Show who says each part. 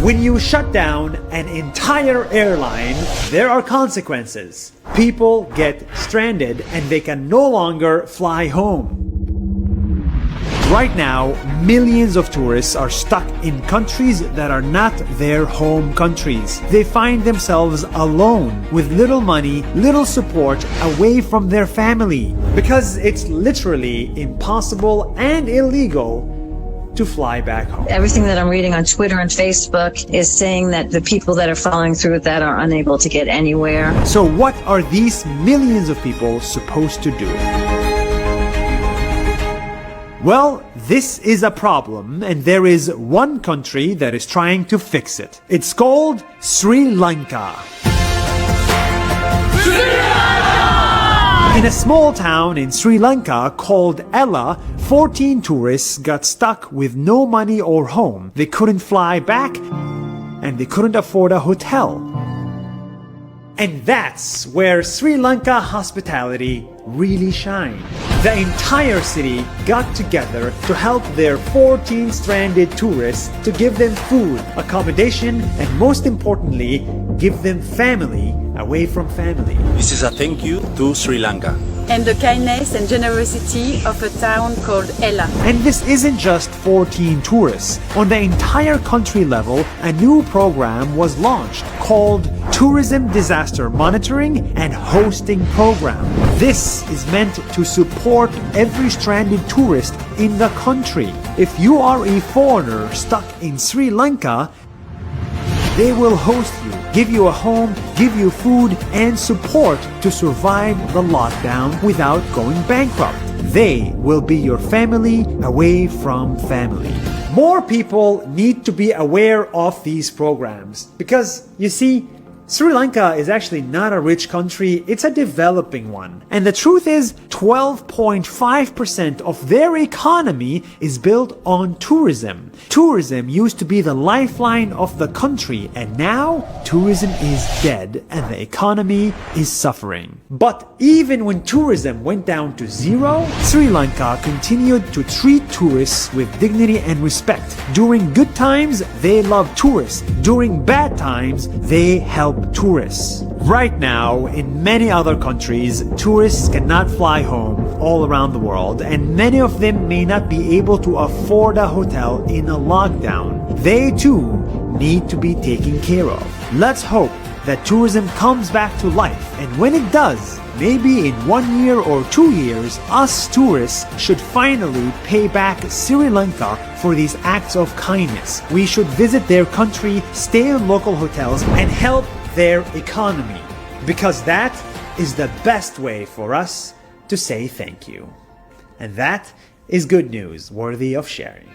Speaker 1: When you shut down an entire airline, there are consequences. People get stranded and they can no longer fly home. Right now, millions of tourists are stuck in countries that are not their home countries. They find themselves alone with little money, little support, away from their family, because it's literally impossible and illegal to fly back home.
Speaker 2: Everything that I'm reading on Twitter and Facebook is saying that the people that are following through with that are unable to get anywhere.
Speaker 1: So what are these millions of people supposed to do? Well, this is a problem, and there is one country that is trying to fix it. It's called Sri Lanka. In a small town in Sri Lanka called Ella, 14 tourists got stuck with no money or home. They couldn't fly back, and they couldn't afford a hotel. And that's where Srilankan Hospitality really shined. The entire city got together to help their 14 stranded tourists, to give them food, accommodation, and most importantly, give them family away from family.
Speaker 3: This is a thank you to Sri Lanka.
Speaker 4: And the kindness and generosity of a town called Ella.
Speaker 1: And this isn't just 14 tourists. On the entire country level, a new program was launched called Tourism Disaster Monitoring and Hosting Program. This is meant to support every stranded tourist in the country. If you are a foreigner stuck in Sri Lanka, they will host you, give you a home, give you food and support to survive the lockdown without going bankrupt. They will be your family away from family. More people need to be aware of these programs because, you see, Sri Lanka is actually not a rich country, it's a developing one. And the truth is, 12.5% of their economy is built on tourism. Tourism used to be the lifeline of the country, and now tourism is dead and the economy is suffering. But even when tourism went down to zero, Sri Lanka continued to treat tourists with dignity and respect. During good times, they love tourists. During bad times, they help tourists. Right now, in many other countries, tourists cannot fly home all around the world, and many of them may not be able to afford a hotel in a lockdown. They too need to be taken care of. Let's hope that tourism comes back to life, and when it does, maybe in 1 year or 2 years, us tourists should finally pay back Sri Lanka for these acts of kindness. We should visit their country, stay in local hotels, and help their economy, because that is the best way for us to say thank you. And that is good news worthy of sharing.